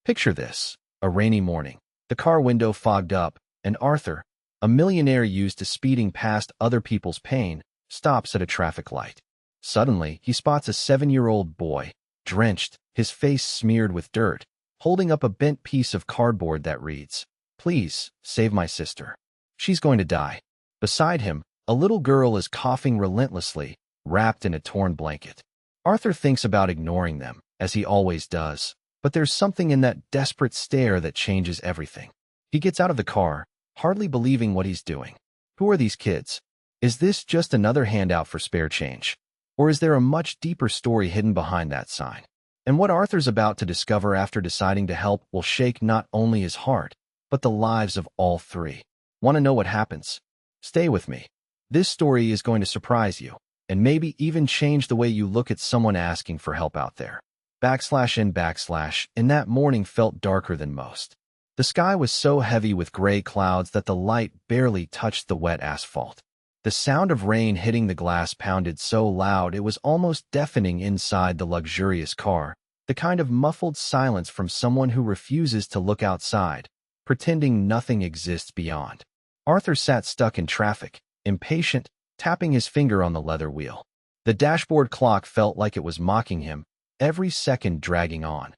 Picture this: a rainy morning, the car window fogged up, and Arthur, a millionaire used to speeding past other people's pain, stops at a traffic light. Suddenly, he spots a 7-year-old boy, drenched, his face smeared with dirt, holding up a bent piece of cardboard that reads, "Please, save my sister. She's going to die." Beside him, a little girl is coughing relentlessly, wrapped in a torn blanket. Arthur thinks about ignoring them, as he always does, but there's something in that desperate stare that changes everything. He gets out of the car, hardly believing what he's doing. Who are these kids? Is this just another handout for spare change? Or is there a much deeper story hidden behind that sign? And what Arthur's about to discover after deciding to help will shake not only his heart, but the lives of all three. Want to know what happens? Stay with me. This story is going to surprise you, and maybe even change the way you look at someone asking for help out there. In that morning felt darker than most. The sky was so heavy with gray clouds that the light barely touched the wet asphalt. The sound of rain hitting the glass pounded so loud it was almost deafening inside the luxurious car, the kind of muffled silence from someone who refuses to look outside, pretending nothing exists beyond. Arthur sat stuck in traffic, impatient, tapping his finger on the leather wheel. The dashboard clock felt like it was mocking him, every second dragging on.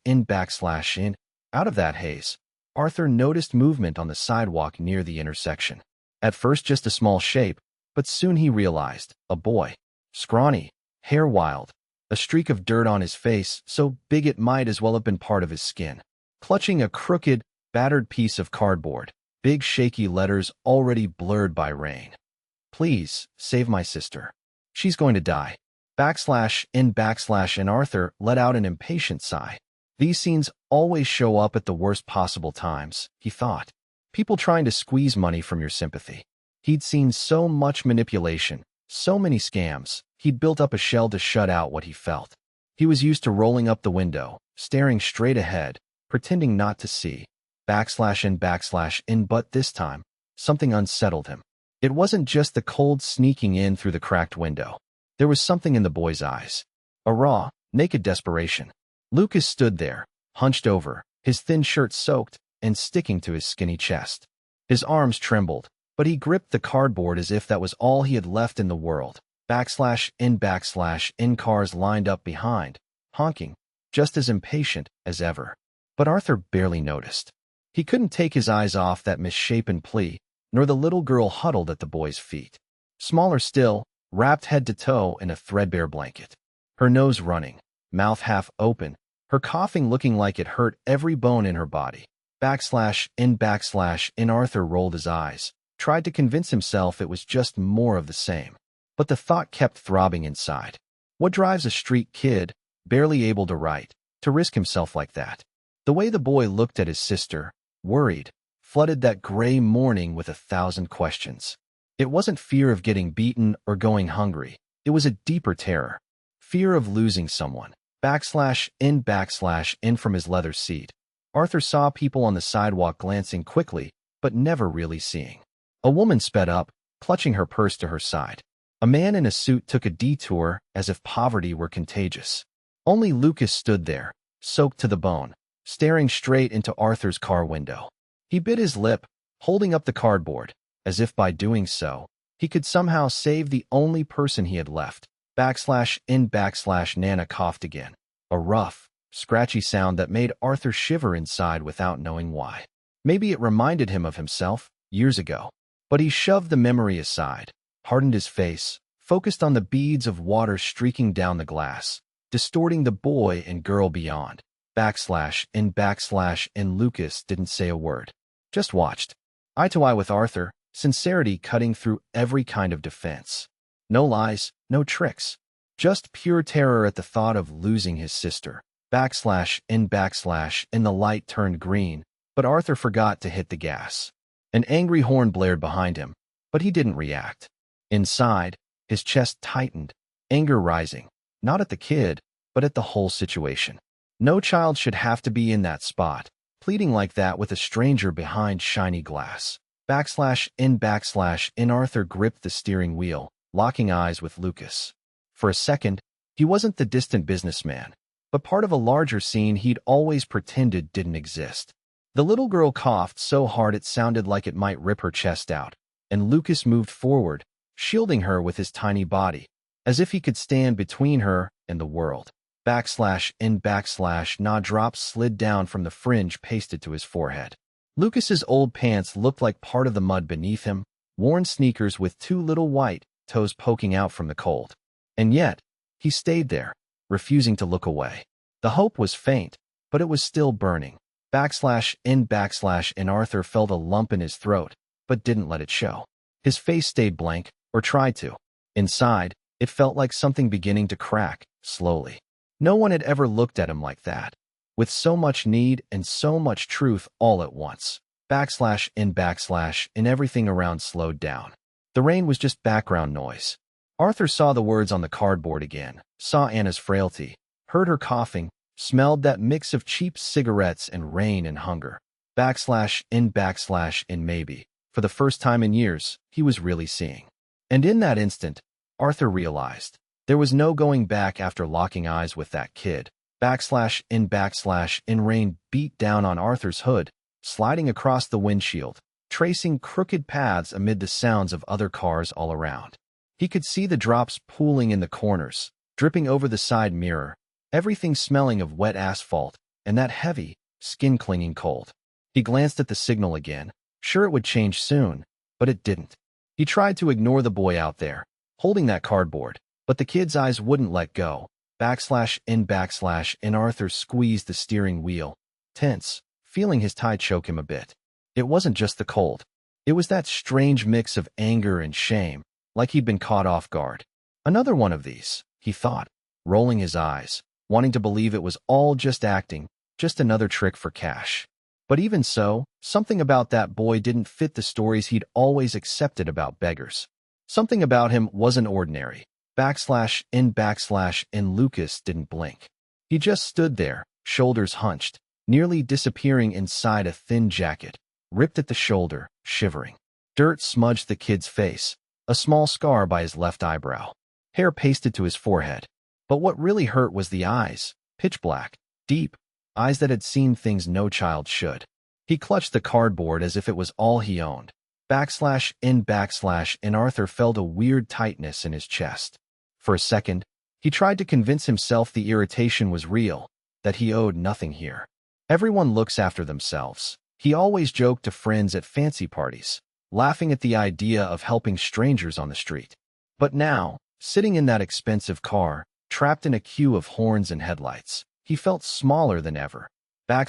In. Out of that haze, Arthur noticed movement on the sidewalk near the intersection. At first just a small shape, but soon he realized, a boy. Scrawny, hair wild, a streak of dirt on his face so big it might as well have been part of his skin. Clutching a crooked, battered piece of cardboard, big shaky letters already blurred by rain. "Please, save my sister. She's going to die." And Arthur let out an impatient sigh. These scenes always show up at the worst possible times, he thought. People trying to squeeze money from your sympathy. He'd seen so much manipulation, so many scams, he'd built up a shell to shut out what he felt. He was used to rolling up the window, staring straight ahead, pretending not to see. But this time, something unsettled him. It wasn't just the cold sneaking in through the cracked window. There was something in the boy's eyes. A raw, naked desperation. Lucas stood there, hunched over, his thin shirt soaked and sticking to his skinny chest. His arms trembled, but he gripped the cardboard as if that was all he had left in the world. In cars lined up behind, honking, just as impatient as ever. But Arthur barely noticed. He couldn't take his eyes off that misshapen Plea, nor the little girl huddled at the boy's feet. Smaller still, wrapped head to toe in a threadbare blanket. Her nose running, mouth half open, her coughing looking like it hurt every bone in her body. In Arthur rolled his eyes, tried to convince himself it was just more of the same. But the thought kept throbbing inside. What drives a street kid, barely able to write, to risk himself like that? The way the boy looked at his sister, worried, flooded that gray morning with 1,000 questions. It wasn't fear of getting beaten or going hungry. It was a deeper terror. Fear of losing someone. In from his leather seat. Arthur saw people on the sidewalk glancing quickly, but never really seeing. A woman sped up, clutching her purse to her side. A man in a suit took a detour as if poverty were contagious. Only Lucas stood there, soaked to the bone, staring straight into Arthur's car window. He bit his lip, holding up the cardboard, as if by doing so, he could somehow save the only person he had left. Nana coughed again. A rough, scratchy sound that made Arthur shiver inside without knowing why. Maybe it reminded him of himself, years ago. But he shoved the memory aside, hardened his face, focused on the beads of water streaking down the glass, distorting the boy and girl beyond. In Lucas didn't say a word. Just watched. Eye to eye with Arthur, sincerity cutting through every kind of defense. No lies, no tricks. Just pure terror at the thought of losing his sister. In the light turned green, but Arthur forgot to hit the gas. An angry horn blared behind him, but he didn't react. Inside, his chest tightened, anger rising, not at the kid, but at the whole situation. No child should have to be in that spot, pleading like that with a stranger behind shiny glass. In Arthur gripped the steering wheel, locking eyes with Lucas. For a second, he wasn't the distant businessman, but part of a larger scene he'd always pretended didn't exist. The little girl coughed so hard it sounded like it might rip her chest out, and Lucas moved forward, shielding her with his tiny body, as if he could stand between her and the world. Nah drops slid down from the fringe pasted to his forehead. Lucas's old pants looked like part of the mud beneath him, worn sneakers with two little white toes poking out from the cold. And yet, he stayed there, refusing to look away. The hope was faint, but it was still burning. And Arthur felt a lump in his throat, but didn't let it show. His face stayed blank, or tried to. Inside, it felt like something beginning to crack, slowly. No one had ever looked at him like that, with so much need and so much truth all at once. And everything around slowed down. The rain was just background noise. Arthur saw the words on the cardboard again, saw Anna's frailty, heard her coughing, smelled that mix of cheap cigarettes and rain and hunger. And maybe, for the first time in years, he was really seeing. And in that instant, Arthur realized there was no going back after locking eyes with that kid. And rain beat down on Arthur's hood, sliding across the windshield, tracing crooked paths amid the sounds of other cars all around. He could see the drops pooling in the corners, dripping over the side mirror, everything smelling of wet asphalt and that heavy, skin-clinging cold. He glanced at the signal again, sure it would change soon, but it didn't. He tried to ignore the boy out there, holding that cardboard, but the kid's eyes wouldn't let go. And Arthur squeezed the steering wheel, tense, feeling his tie choke him a bit. It wasn't just the cold. It was that strange mix of anger and shame, like he'd been caught off guard. Another one of these, he thought, rolling his eyes, wanting to believe it was all just acting, just another trick for cash. But even so, something about that boy didn't fit the stories he'd always accepted about beggars. Something about him wasn't ordinary. And Lucas didn't blink. He just stood there, shoulders hunched, nearly disappearing inside a thin jacket, ripped at the shoulder, shivering. Dirt smudged the kid's face, a small scar by his left eyebrow. Hair pasted to his forehead. But what really hurt was the eyes, pitch black, deep, eyes that had seen things no child should. He clutched the cardboard as if it was all he owned. And Arthur felt a weird tightness in his chest. For a second, he tried to convince himself the irritation was real, that he owed nothing here. Everyone looks after themselves. He always joked to friends at fancy parties, laughing at the idea of helping strangers on the street. But now, sitting in that expensive car, trapped in a queue of horns and headlights, he felt smaller than ever. And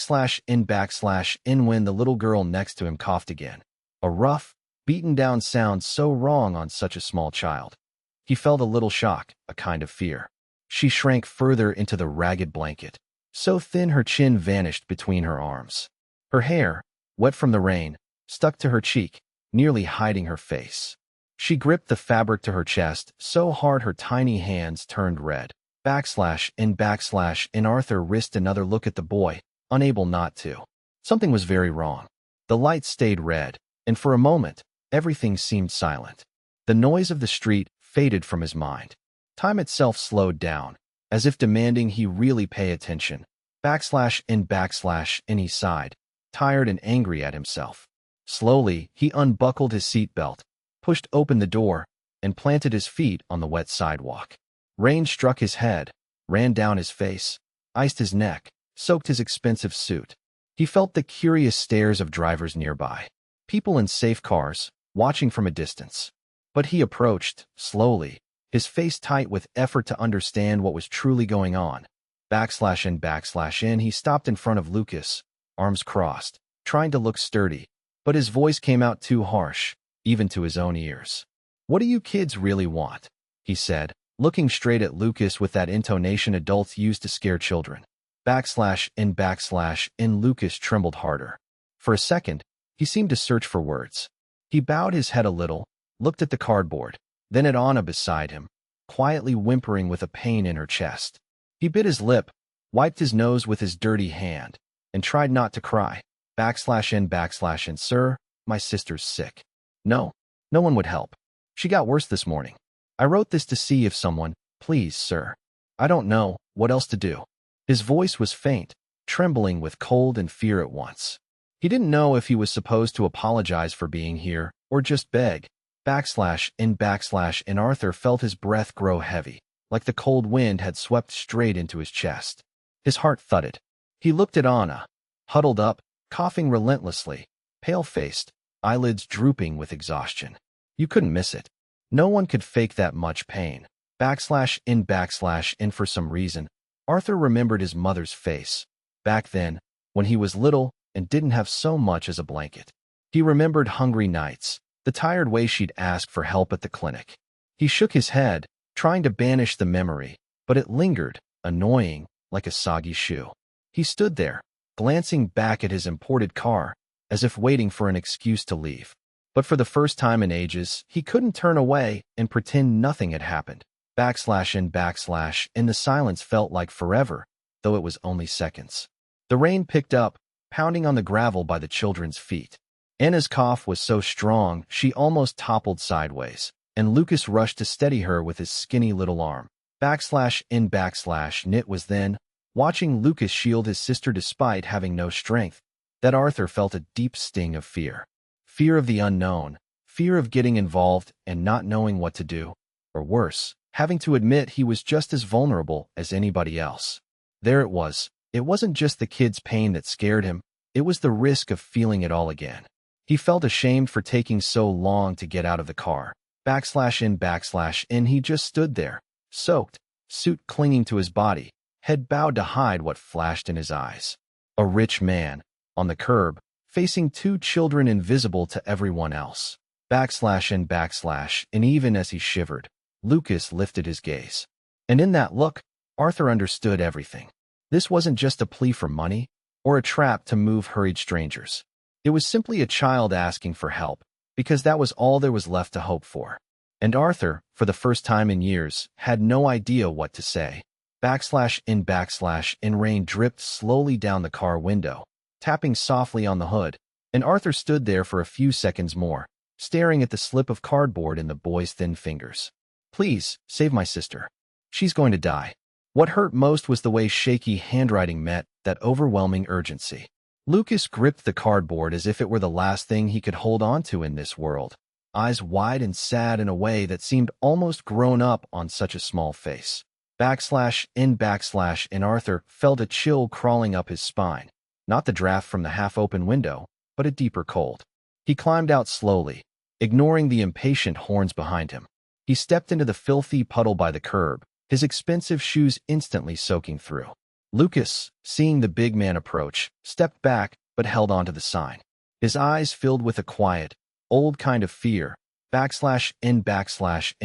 when the little girl next to him coughed again. A rough, beaten-down sound so wrong on such a small child. He felt a little shock, a kind of fear. She shrank further into the ragged blanket, so thin her chin vanished between her arms. Her hair, wet from the rain, stuck to her cheek, nearly hiding her face. She gripped the fabric to her chest so hard her tiny hands turned red. And Arthur risked another look at the boy, unable not to. Something was very wrong. The light stayed red, and for a moment, everything seemed silent. The noise of the street faded from his mind. Time itself slowed down, as if demanding he really pay attention. And he sighed, tired and angry at himself. Slowly, he unbuckled his seatbelt, pushed open the door, and planted his feet on the wet sidewalk. Rain struck his head, ran down his face, iced his neck, soaked his expensive suit. He felt the curious stares of drivers nearby, people in safe cars, watching from a distance. But he approached, slowly, his face tight with effort to understand what was truly going on. And he stopped in front of Lucas, arms crossed, trying to look sturdy, but his voice came out too harsh, even to his own ears. "What do you kids really want?" he said, looking straight at Lucas with that intonation adults use to scare children. And Lucas trembled harder. For a second, he seemed to search for words. He bowed his head a little, looked at the cardboard, then at Anna beside him, quietly whimpering with a pain in her chest. He bit his lip, wiped his nose with his dirty hand, and tried not to cry. And sir, my sister's sick. No one would help. She got worse this morning. I wrote this to see if someone, please, sir. I don't know what else to do. His voice was faint, trembling with cold and fear at once. He didn't know if he was supposed to apologize for being here or just beg. And Arthur felt his breath grow heavy, like the cold wind had swept straight into his chest. His heart thudded. He looked at Anna, huddled up, coughing relentlessly, pale-faced, eyelids drooping with exhaustion. You couldn't miss it. No one could fake that much pain. And for some reason, Arthur remembered his mother's face. Back then, when he was little and didn't have so much as a blanket. He remembered hungry nights, the tired way she'd ask for help at the clinic. He shook his head, trying to banish the memory, but it lingered, annoying, like a soggy shoe. He stood there, glancing back at his imported car, as if waiting for an excuse to leave. But for the first time in ages, he couldn't turn away and pretend nothing had happened. And the silence felt like forever, though it was only seconds. The rain picked up, pounding on the gravel by the children's feet. Anna's cough was so strong she almost toppled sideways, and Lucas rushed to steady her with his skinny little arm. Knit was then, watching Lucas shield his sister despite having no strength, that Arthur felt a deep sting of fear. Fear of the unknown, fear of getting involved and not knowing what to do, or worse, having to admit he was just as vulnerable as anybody else. There it was. It wasn't just the kid's pain that scared him, it was the risk of feeling it all again. He felt ashamed for taking so long to get out of the car. And he just stood there, soaked, suit clinging to his body, head bowed to hide what flashed in his eyes. A rich man, on the curb, facing two children invisible to everyone else. And even as he shivered, Lucas lifted his gaze. And in that look, Arthur understood everything. This wasn't just a plea for money, or a trap to move hurried strangers. It was simply a child asking for help, because that was all there was left to hope for. And Arthur, for the first time in years, had no idea what to say. And rain dripped slowly down the car window, tapping softly on the hood, and Arthur stood there for a few seconds more, staring at the slip of cardboard in the boy's thin fingers. Please, save my sister. She's going to die. What hurt most was the way shaky handwriting met that overwhelming urgency. Lucas gripped the cardboard as if it were the last thing he could hold on to in this world, eyes wide and sad in a way that seemed almost grown up on such a small face. And Arthur felt a chill crawling up his spine, not the draft from the half-open window, but a deeper cold. He climbed out slowly, ignoring the impatient horns behind him. He stepped into the filthy puddle by the curb, his expensive shoes instantly soaking through. Lucas, seeing the big man approach, stepped back but held onto the sign. His eyes filled with a quiet, old kind of fear. And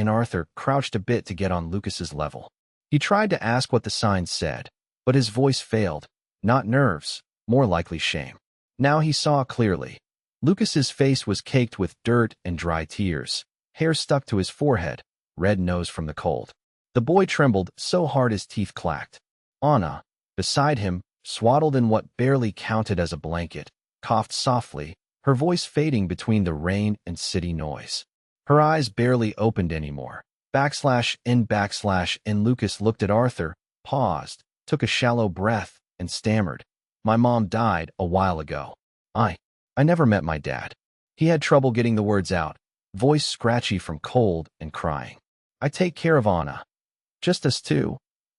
Arthur crouched a bit to get on Lucas's level. He tried to ask what the sign said, but his voice failed. Not nerves, more likely shame. Now he saw clearly. Lucas's face was caked with dirt and dry tears, hair stuck to his forehead, red nose from the cold. The boy trembled so hard his teeth clacked. Anna, beside him, swaddled in what barely counted as a blanket, coughed softly, her voice fading between the rain and city noise. Her eyes barely opened anymore. And Lucas looked at Arthur, paused, took a shallow breath, and stammered. My mom died a while ago. I never met my dad. He had trouble getting the words out, voice scratchy from cold and crying. I take care of Anna. Just us two.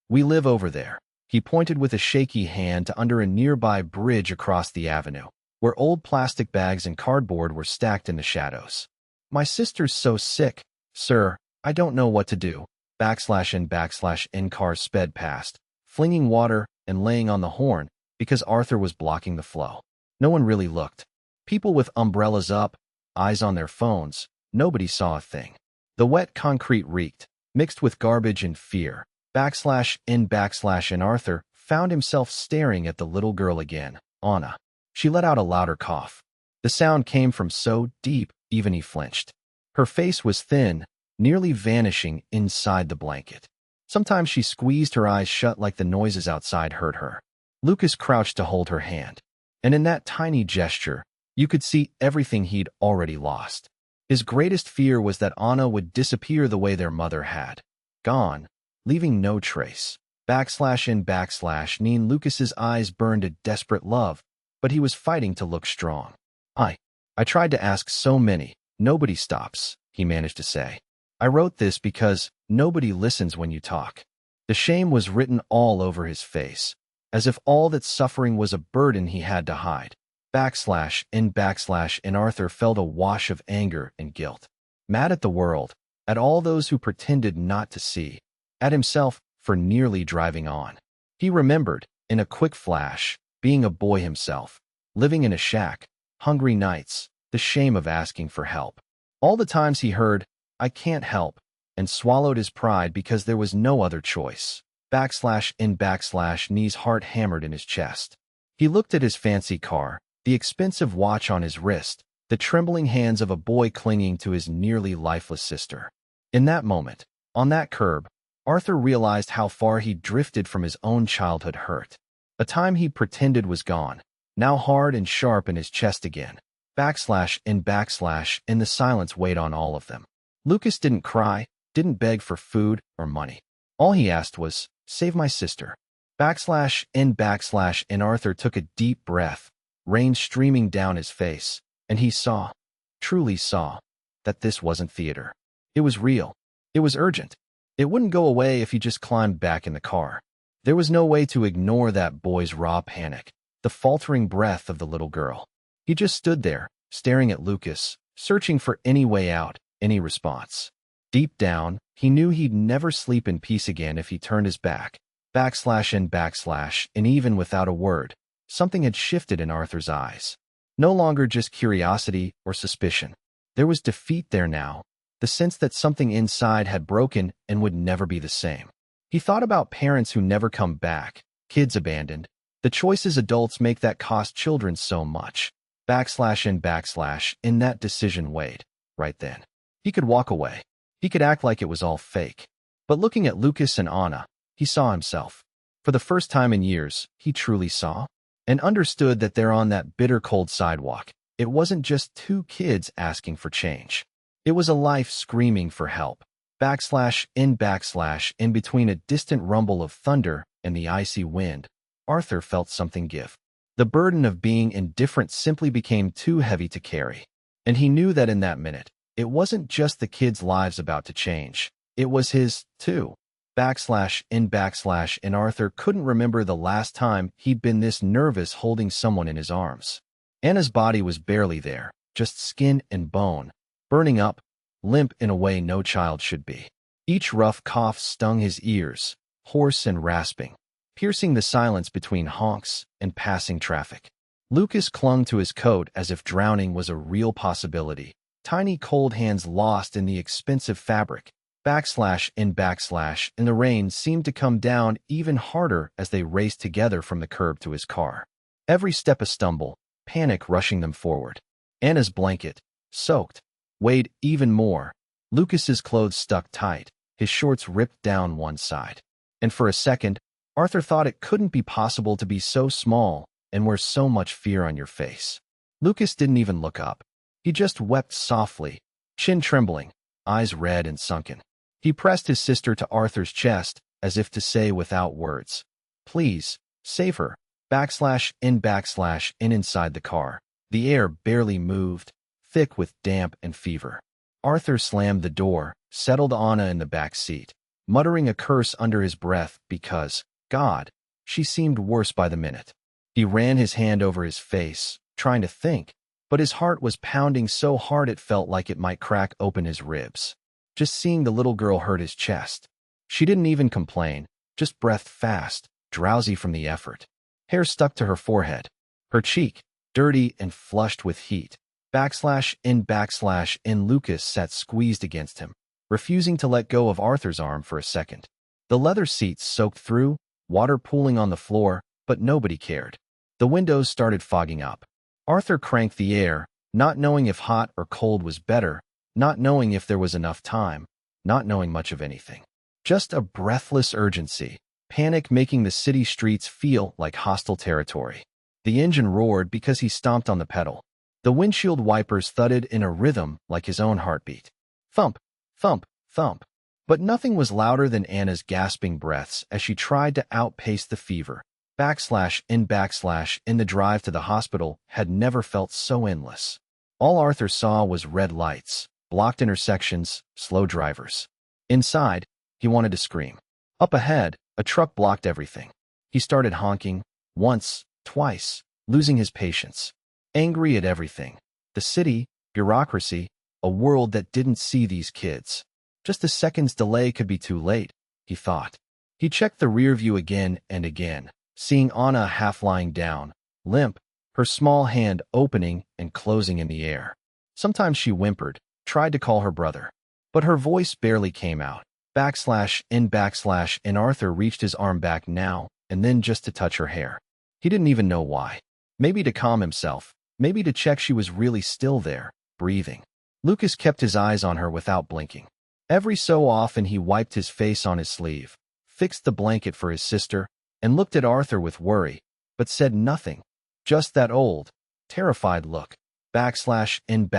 We live over there. He pointed with a shaky hand to under a nearby bridge across the avenue, where old plastic bags and cardboard were stacked in the shadows. My sister's so sick, sir, I don't know what to do. And cars sped past, flinging water and laying on the horn, because Arthur was blocking the flow. No one really looked. People with umbrellas up, eyes on their phones, nobody saw a thing. The wet concrete reeked, mixed with garbage and fear. And Arthur found himself staring at the little girl again, Anna. She let out a louder cough. The sound came from so deep, even he flinched. Her face was thin, nearly vanishing inside the blanket. Sometimes she squeezed her eyes shut like the noises outside hurt her. Lucas crouched to hold her hand, and in that tiny gesture, you could see everything he'd already lost. His greatest fear was that Anna would disappear the way their mother had. Gone, leaving no trace. /in/Neen. Lucas's eyes burned a desperate love, but he was fighting to look strong. I tried to ask so many. Nobody stops, he managed to say. I wrote this because nobody listens when you talk. The shame was written all over his face, as if all that suffering was a burden he had to hide. /in/in Arthur felt a wash of anger and guilt. Mad at the world, at all those who pretended not to see, at himself for nearly driving on. He remembered, in a quick flash, being a boy himself, living in a shack, hungry nights, the shame of asking for help. All the times he heard, "I can't help," and swallowed his pride because there was no other choice. /in/Knee's heart hammered in his chest. He looked at his fancy car, the expensive watch on his wrist, the trembling hands of a boy clinging to his nearly lifeless sister. In that moment, on that curb, Arthur realized how far he'd drifted from his own childhood hurt. A time he pretended was gone, now hard and sharp in his chest again. /in/, and the silence weighed on all of them. Lucas didn't cry, didn't beg for food or money. All he asked was, "Save my sister." /in/, and Arthur took a deep breath, rain streaming down his face, and he saw, truly saw, that this wasn't theater. It was real. It was urgent. It wouldn't go away if he just climbed back in the car. There was no way to ignore that boy's raw panic, the faltering breath of the little girl. He just stood there, staring at Lucas, searching for any way out, any response. Deep down, he knew he'd never sleep in peace again if he turned his back. /in/, and even without a word, something had shifted in Arthur's eyes. No longer just curiosity or suspicion. There was defeat there now, the sense that something inside had broken and would never be the same. He thought about parents who never come back, kids abandoned, the choices adults make that cost children so much. /in, that decision weighed, right then. He could walk away. He could act like it was all fake. But looking at Lucas and Anna, he saw himself. For the first time in years, he truly saw and understood that there on that bitter cold sidewalk, it wasn't just two kids asking for change. It was a life screaming for help. /in, in between a distant rumble of thunder and the icy wind, Arthur felt something give. The burden of being indifferent simply became too heavy to carry. And he knew that in that minute, it wasn't just the kids' lives about to change. It was his, too. /in, and Arthur couldn't remember the last time he'd been this nervous holding someone in his arms. Anna's body was barely there, just skin and bone, burning up, limp in a way no child should be. Each rough cough stung his ears, hoarse and rasping, piercing the silence between honks and passing traffic. Lucas clung to his coat as if drowning was a real possibility, tiny cold hands lost in the expensive fabric. /in, and the rain seemed to come down even harder as they raced together from the curb to his car. Every step a stumble, panic rushing them forward. Anna's blanket, soaked, weighed even more. Lucas's clothes stuck tight, his shorts ripped down one side. And for a second, Arthur thought it couldn't be possible to be so small and wear so much fear on your face. Lucas didn't even look up. He just wept softly, chin trembling, eyes red and sunken. He pressed his sister to Arthur's chest, as if to say without words, "Please, save her." /in, inside the car. The air barely moved, thick with damp and fever. Arthur slammed the door, settled Anna in the back seat, muttering a curse under his breath because, God, she seemed worse by the minute. He ran his hand over his face, trying to think, but his heart was pounding so hard it felt like it might crack open his ribs. Just seeing the little girl hurt his chest. She didn't even complain, just breathed fast, drowsy from the effort. Hair stuck to her forehead, her cheek, dirty and flushed with heat. /in, Lucas sat squeezed against him, refusing to let go of Arthur's arm for a second. The leather seats soaked through, water pooling on the floor, but nobody cared. The windows started fogging up. Arthur cranked the air, not knowing if hot or cold was better, not knowing if there was enough time, not knowing much of anything. Just a breathless urgency, panic making the city streets feel like hostile territory. The engine roared because he stomped on the pedal. The windshield wipers thudded in a rhythm like his own heartbeat. Thump, thump, thump. But nothing was louder than Anna's gasping breaths as she tried to outpace the fever. In the drive to the hospital had never felt so endless. All Arthur saw was red lights, blocked intersections, slow drivers. Inside, he wanted to scream. Up ahead, a truck blocked everything. He started honking, once, twice, losing his patience. Angry at everything. The city, bureaucracy, a world that didn't see these kids. Just a second's delay could be too late, he thought. He checked the rear view again and again, seeing Anna half lying down, limp, her small hand opening and closing in the air. Sometimes she whimpered, tried to call her brother. But her voice barely came out. And Arthur reached his arm back now and then just to touch her hair. He didn't even know why. Maybe to calm himself, maybe to check she was really still there, breathing. Lucas kept his eyes on her without blinking. Every so often he wiped his face on his sleeve, fixed the blanket for his sister, and looked at Arthur with worry, but said nothing. Just that old, terrified look. In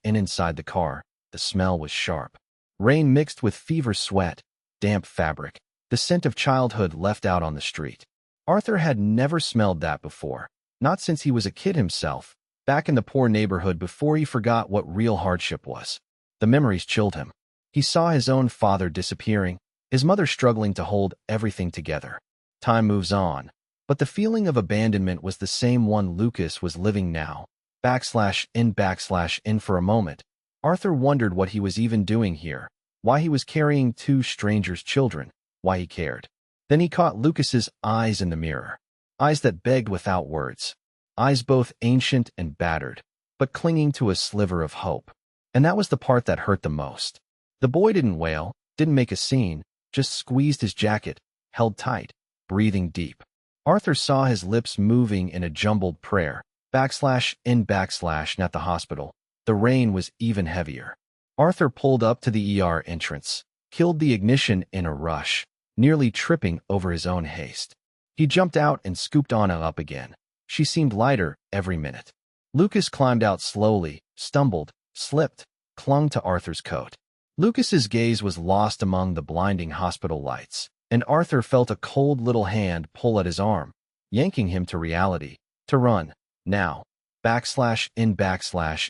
inside the car, the smell was sharp. Rain mixed with fever sweat, damp fabric, the scent of childhood left out on the street. Arthur had never smelled that before, not since he was a kid himself, back in the poor neighborhood before he forgot what real hardship was. The memories chilled him. He saw his own father disappearing, his mother struggling to hold everything together. Time moves on, but the feeling of abandonment was the same one Lucas was living now. In for a moment, Arthur wondered what he was even doing here, why he was carrying two strangers' children, why he cared. Then he caught Lucas's eyes in the mirror, eyes that begged without words, eyes both ancient and battered, but clinging to a sliver of hope. And that was the part that hurt the most. The boy didn't wail, didn't make a scene, just squeezed his jacket, held tight, breathing deep. Arthur saw his lips moving in a jumbled prayer. At the hospital, the rain was even heavier. Arthur pulled up to the ER entrance, killed the ignition in a rush, nearly tripping over his own haste. He jumped out and scooped Anna up again. She seemed lighter every minute. Lucas climbed out slowly, stumbled, slipped, clung to Arthur's coat. Lucas's gaze was lost among the blinding hospital lights, and Arthur felt a cold little hand pull at his arm, yanking him to reality, to run, now.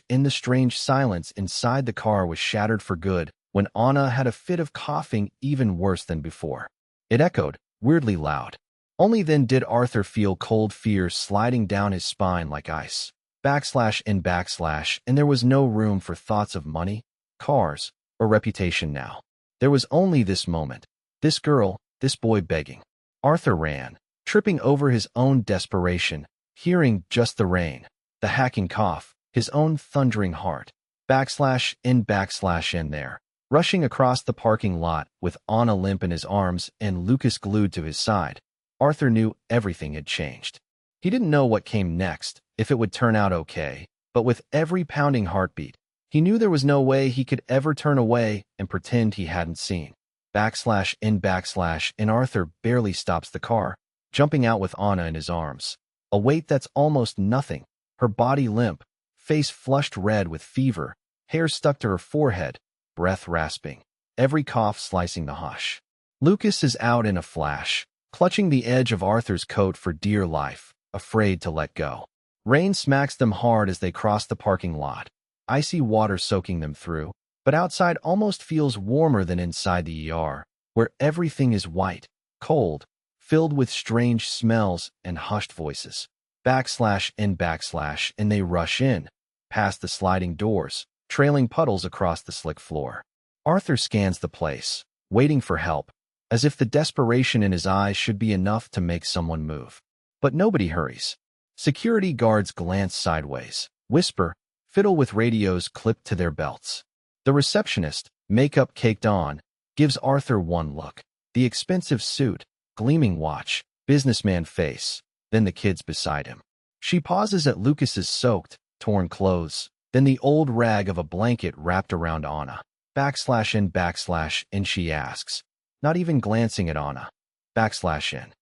In the strange silence inside the car was shattered for good when Anna had a fit of coughing even worse than before. It echoed, weirdly loud. Only then did Arthur feel cold fear sliding down his spine like ice. And there was no room for thoughts of money, cars, or reputation now. There was only this moment, this girl, this boy begging. Arthur ran, tripping over his own desperation, hearing just the rain, the hacking cough, his own thundering heart. In there, rushing across the parking lot with Anna limp in his arms and Lucas glued to his side. Arthur knew everything had changed. He didn't know what came next, if it would turn out okay, but with every pounding heartbeat, he knew there was no way he could ever turn away and pretend he hadn't seen. In Arthur barely stops the car, jumping out with Anna in his arms. A weight that's almost nothing, her body limp, face flushed red with fever, hair stuck to her forehead, breath rasping, every cough slicing the hush. Lucas is out in a flash, clutching the edge of Arthur's coat for dear life, afraid to let go. Rain smacks them hard as they cross the parking lot, icy water soaking them through, but outside almost feels warmer than inside the ER, where everything is white, cold, filled with strange smells and hushed voices. And they rush in, past the sliding doors, trailing puddles across the slick floor. Arthur scans the place, waiting for help, as if the desperation in his eyes should be enough to make someone move. But nobody hurries. Security guards glance sideways, whisper, fiddle with radios clipped to their belts. The receptionist, makeup caked on, gives Arthur one look. The expensive suit, gleaming watch, businessman face, then the kids beside him. She pauses at Lucas's soaked, torn clothes, then the old rag of a blanket wrapped around Anna. And she asks, not even glancing at Anna. In.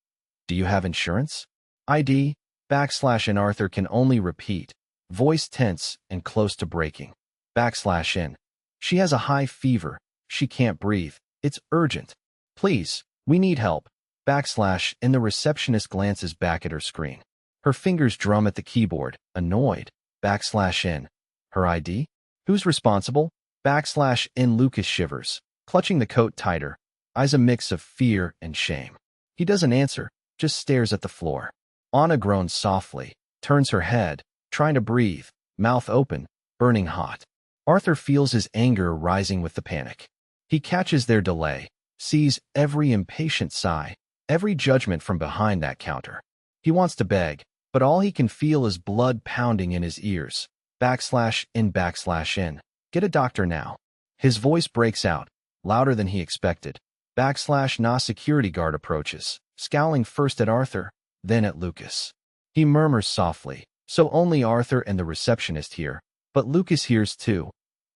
Do you have insurance? ID? And Arthur can only repeat, voice tense and close to breaking. In. She has a high fever, she can't breathe, It's urgent. Please, we need help. And the receptionist glances back at her screen. Her fingers drum at the keyboard, annoyed. In. Her ID? Who's responsible? In. Lucas shivers, clutching the coat tighter, eyes a mix of fear and shame. He doesn't answer, just stares at the floor. Anna groans softly, turns her head, trying to breathe, mouth open, burning hot. Arthur feels his anger rising with the panic. He catches their delay, sees every impatient sigh, every judgment from behind that counter. He wants to beg, but all he can feel is blood pounding in his ears. In. Get a doctor now. His voice breaks out, louder than he expected. Na security guard approaches, scowling first at Arthur, then at Lucas. He murmurs softly, so only Arthur and the receptionist hear, but Lucas hears too.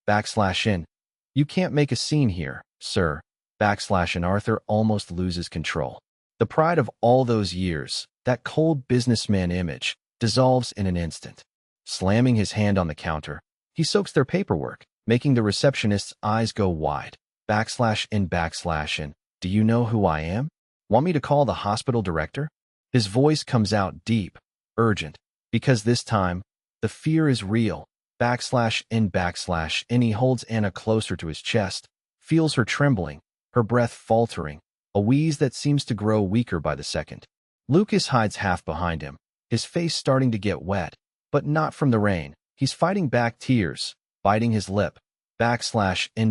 In. You can't make a scene here, sir. And Arthur almost loses control. The pride of all those years, that cold businessman image, dissolves in an instant. Slamming his hand on the counter, he soaks their paperwork, making the receptionist's eyes go wide. In. Do you know who I am? Want me to call the hospital director? His voice comes out deep, urgent, because this time, the fear is real. In. He holds Anna closer to his chest, feels her trembling, her breath faltering, a wheeze that seems to grow weaker by the second. Lucas hides half behind him, his face starting to get wet, but not from the rain. He's fighting back tears, biting his lip. In.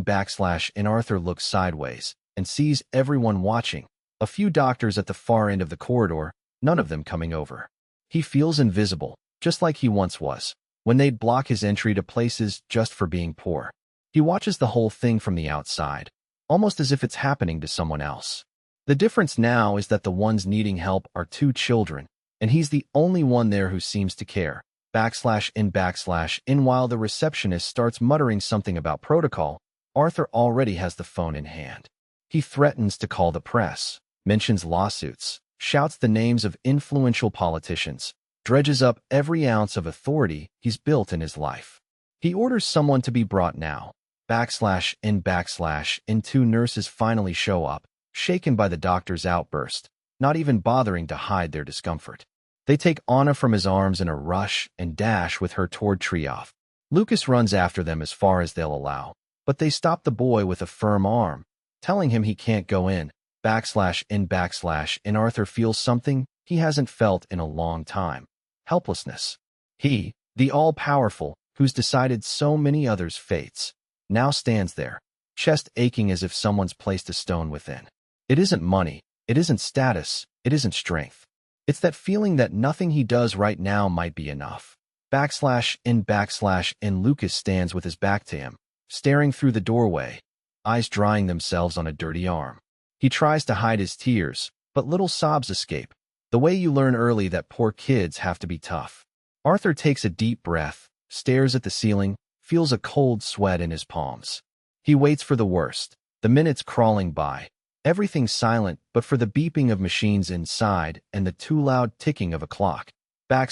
Arthur looks sideways and sees everyone watching, a few doctors at the far end of the corridor, none of them coming over. He feels invisible, just like he once was, when they'd block his entry to places just for being poor. He watches the whole thing from the outside, almost as if it's happening to someone else. The difference now is that the ones needing help are two children, and he's the only one there who seems to care. In. While the receptionist starts muttering something about protocol, Arthur already has the phone in hand. He threatens to call the press, mentions lawsuits, shouts the names of influential politicians, dredges up every ounce of authority he's built in his life. He orders someone to be brought now. In. Two nurses finally show up, shaken by the doctor's outburst, not even bothering to hide their discomfort. They take Anna from his arms in a rush and dash with her toward Treoff. Lucas runs after them as far as they'll allow, but they stop the boy with a firm arm, telling him he can't go in. In. Arthur feels something he hasn't felt in a long time. Helplessness. He, the all-powerful, who's decided so many others' fates, now stands there, chest aching as if someone's placed a stone within. It isn't money, it isn't status, it isn't strength. It's that feeling that nothing he does right now might be enough. In. Lucas stands with his back to him, staring through the doorway, eyes drying themselves on a dirty arm. He tries to hide his tears, but little sobs escape, the way you learn early that poor kids have to be tough. Arthur takes a deep breath, stares at the ceiling, feels a cold sweat in his palms. He waits for the worst, the minutes crawling by, everything silent but for the beeping of machines inside and the too loud ticking of a clock. In.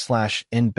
And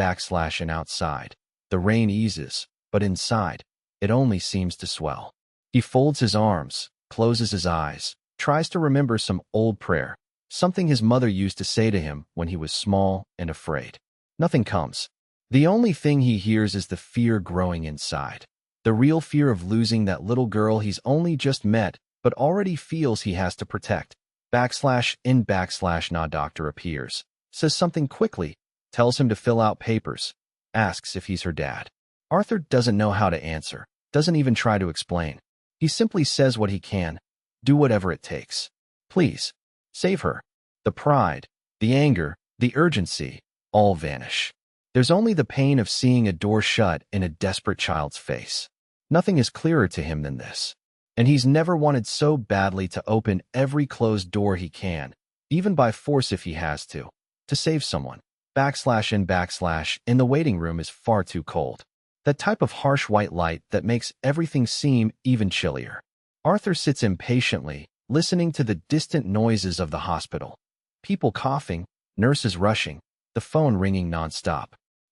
outside, the rain eases, but inside, it only seems to swell. He folds his arms, closes his eyes, tries to remember some old prayer, something his mother used to say to him when he was small and afraid. Nothing comes. The only thing he hears is the fear growing inside, the real fear of losing that little girl he's only just met but already feels he has to protect. In. Doctor appears, says something quickly, tells him to fill out papers, asks if he's her dad. Arthur doesn't know how to answer, doesn't even try to explain. He simply says what he can, do whatever it takes. Please, save her. The pride, the anger, the urgency, all vanish. There's only the pain of seeing a door shut in a desperate child's face. Nothing is clearer to him than this. And he's never wanted so badly to open every closed door he can, even by force if he has to save someone. In. The waiting room is far too cold. That type of harsh white light that makes everything seem even chillier. Arthur sits impatiently, listening to the distant noises of the hospital. People coughing, nurses rushing, the phone ringing nonstop.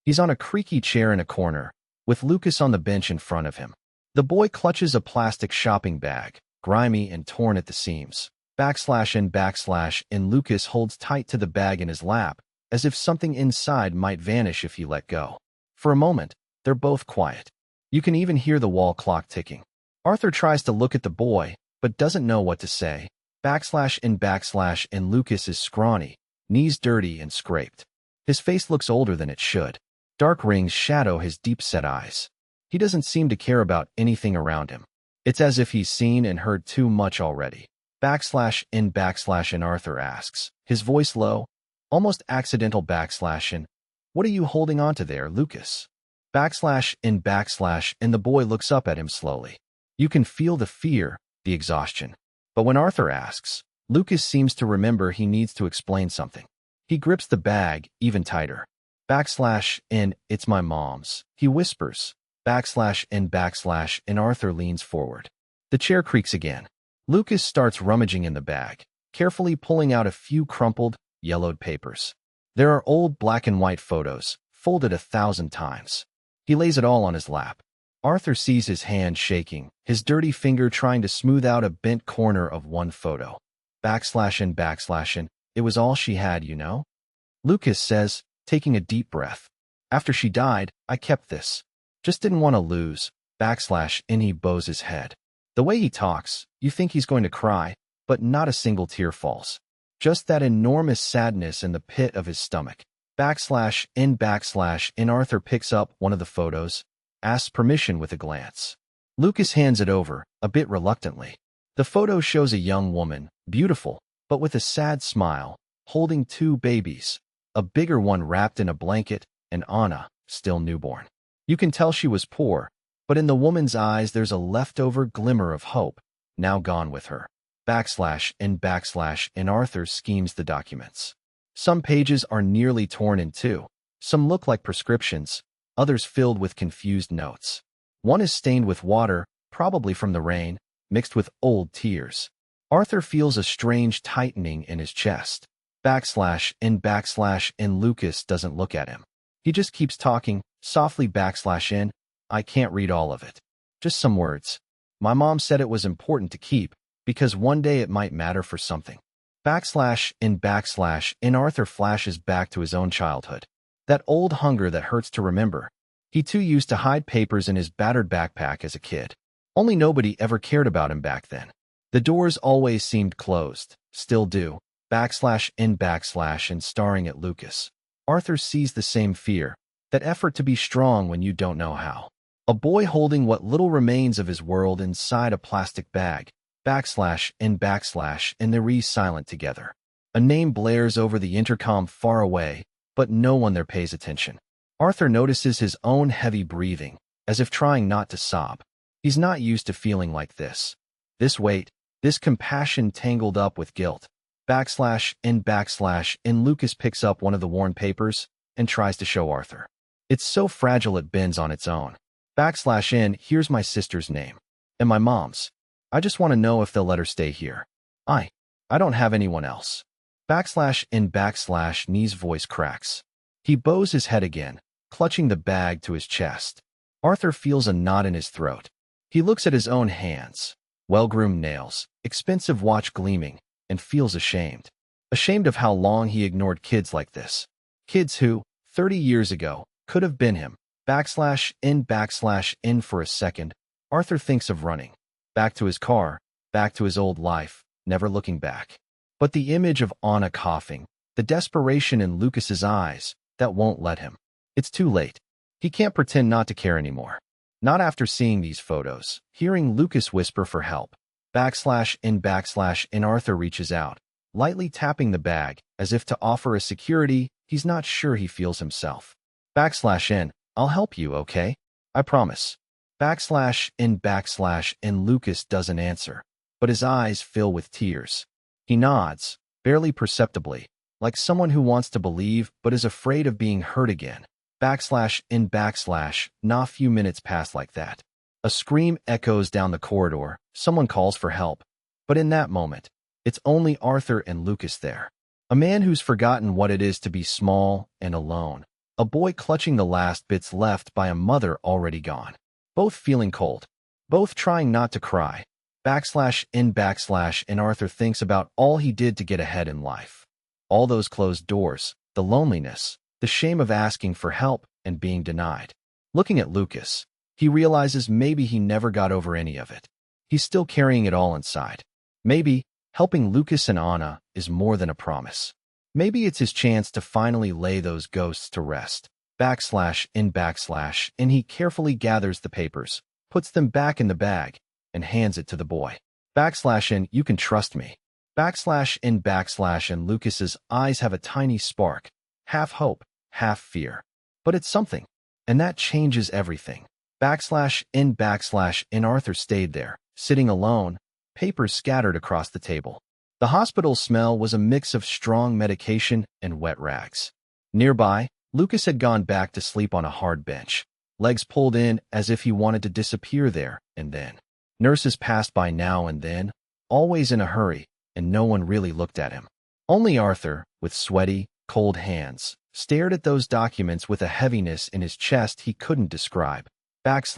He's on a creaky chair in a corner, with Lucas on the bench in front of him. The boy clutches a plastic shopping bag, grimy and torn at the seams. And Lucas holds tight to the bag in his lap, as if something inside might vanish if he let go. For a moment, they're both quiet. You can even hear the wall clock ticking. Arthur tries to look at the boy, but doesn't know what to say. And Lucas is scrawny, knees dirty and scraped. His face looks older than it should. Dark rings shadow his deep-set eyes. He doesn't seem to care about anything around him. It's as if he's seen and heard too much already. And Arthur asks, his voice low, almost accidental. What are you holding on to there, Lucas? And the boy looks up at him slowly. You can feel the fear, the exhaustion. But when Arthur asks, Lucas seems to remember he needs to explain something. He grips the bag even tighter. It's my mom's, he whispers. And Arthur leans forward. The chair creaks again. Lucas starts rummaging in the bag, carefully pulling out a few crumpled, yellowed papers. There are old black and white photos, folded 1,000 times. He lays it all on his lap. Arthur sees his hand shaking, his dirty finger trying to smooth out a bent corner of one photo. And it was all she had, you know? Lucas says, taking a deep breath. After she died, I kept this. Just didn't want to lose. And he bows his head. The way he talks, you think he's going to cry, but not a single tear falls. Just that enormous sadness in the pit of his stomach. And Arthur picks up one of the photos, asks permission with a glance. Lucas hands it over, a bit reluctantly. The photo shows a young woman, beautiful, but with a sad smile, holding 2 babies, a bigger one wrapped in a blanket, and Anna, still newborn. You can tell she was poor, but in the woman's eyes there's a leftover glimmer of hope, now gone with her. And Arthur schemes the documents. Some pages are nearly torn in two. Some look like prescriptions, others filled with confused notes. One is stained with water, probably from the rain, mixed with old tears. Arthur feels a strange tightening in his chest. And Lucas doesn't look at him. He just keeps talking, softly. I can't read all of it. Just some words. My mom said it was important to keep, because one day it might matter for something. And Arthur flashes back to his own childhood. That old hunger that hurts to remember. He too used to hide papers in his battered backpack as a kid. Only nobody ever cared about him back then. The doors always seemed closed, still do. And staring at Lucas. Arthur sees the same fear, that effort to be strong when you don't know how. A boy holding what little remains of his world inside a plastic bag. And they're silent together. A name blares over the intercom far away, but no one there pays attention. Arthur notices his own heavy breathing, as if trying not to sob. He's not used to feeling like this. This weight, this compassion tangled up with guilt. And Lucas picks up one of the worn papers and tries to show Arthur. It's so fragile it bends on its own. Here's my sister's name. And my mom's. I just want to know if they'll let her stay here. I don't have anyone else. And Knee's voice cracks. He bows his head again, clutching the bag to his chest. Arthur feels a knot in his throat. He looks at his own hands, well-groomed nails, expensive watch gleaming, and feels ashamed. Ashamed of how long he ignored kids like this. Kids who, 30 years ago, could have been him. In for a second, Arthur thinks of running. Back to his car, back to his old life, never looking back. But the image of Anna coughing, the desperation in Lucas's eyes, that won't let him. It's too late. He can't pretend not to care anymore. Not after seeing these photos, hearing Lucas whisper for help. And Arthur reaches out, lightly tapping the bag, as if to offer a security he's not sure he feels himself. I'll help you, okay? I promise. And Lucas doesn't answer, but his eyes fill with tears. He nods, barely perceptibly, like someone who wants to believe but is afraid of being hurt again. And not a few minutes pass like that. A scream echoes down the corridor, someone calls for help. But in that moment, it's only Arthur and Lucas there. A man who's forgotten what it is to be small and alone. A boy clutching the last bits left by a mother already gone. Both feeling cold. Both trying not to cry. And Arthur thinks about all he did to get ahead in life. All those closed doors, the loneliness, the shame of asking for help and being denied. Looking at Lucas, he realizes maybe he never got over any of it. He's still carrying it all inside. Maybe helping Lucas and Anna is more than a promise. Maybe it's his chance to finally lay those ghosts to rest. And he carefully gathers the papers, puts them back in the bag, and hands it to the boy. And you can trust me. And Lucas's eyes have a tiny spark, half hope, half fear. But it's something, and that changes everything. And Arthur stayed there, sitting alone, papers scattered across the table. The hospital smell was a mix of strong medication and wet rags. Nearby, Lucas had gone back to sleep on a hard bench, legs pulled in as if he wanted to disappear there and then. Nurses passed by now and then, always in a hurry, and no one really looked at him. Only Arthur, with sweaty, cold hands, stared at those documents with a heaviness in his chest he couldn't describe. Most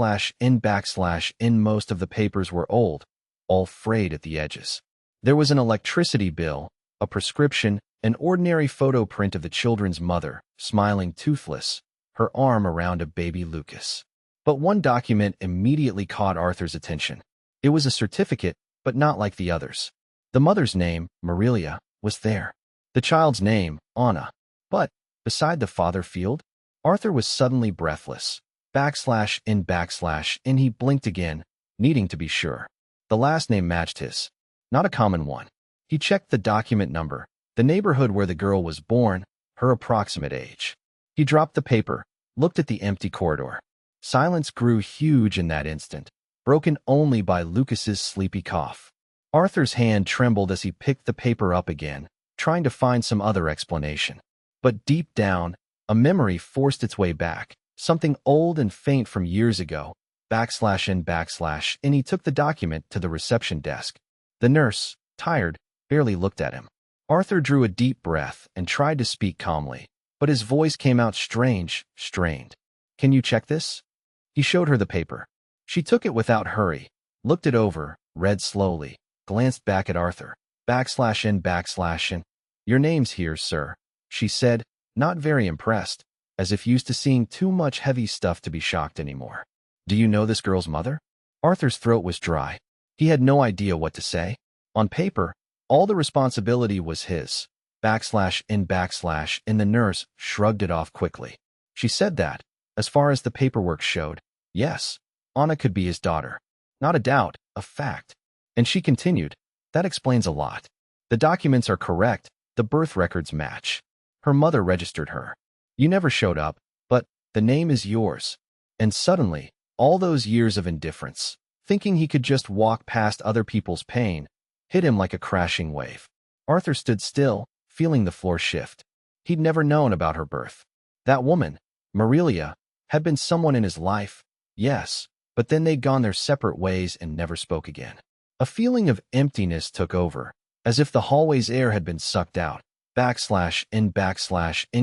of the papers were old, all frayed at the edges. There was an electricity bill, a prescription, an ordinary photo print of the children's mother, smiling toothless, her arm around a baby Lucas. But one document immediately caught Arthur's attention. It was a certificate, but not like the others. The mother's name, Marilia, was there. The child's name, Anna. But, beside the father field, Arthur was suddenly breathless. And he blinked again, needing to be sure. The last name matched his. Not a common one. He checked the document number, the neighborhood where the girl was born, her approximate age. He dropped the paper, looked at the empty corridor. Silence grew huge in that instant, broken only by Lucas's sleepy cough. Arthur's hand trembled as he picked the paper up again, trying to find some other explanation. But deep down, a memory forced its way back, something old and faint from years ago. And he took the document to the reception desk. The nurse, tired, barely looked at him. Arthur drew a deep breath and tried to speak calmly, but his voice came out strained. Can you check this? He showed her the paper. She took it without hurry, looked it over, read slowly, glanced back at Arthur. And your name's here, sir, she said, not very impressed, as if used to seeing too much heavy stuff to be shocked anymore. Do you know this girl's mother? Arthur's throat was dry. He had no idea what to say. On paper, all the responsibility was his. And the nurse shrugged it off quickly. She said that, as far as the paperwork showed, yes, Anna could be his daughter. Not a doubt, a fact. And she continued, that explains a lot. The documents are correct, the birth records match. Her mother registered her. You never showed up, but the name is yours. And suddenly, all those years of indifference, thinking he could just walk past other people's pain, hit him like a crashing wave. Arthur stood still, feeling the floor shift. He'd never known about her birth. That woman, Marilia, had been someone in his life, yes, but then they'd gone their separate ways and never spoke again. A feeling of emptiness took over, as if the hallway's air had been sucked out. And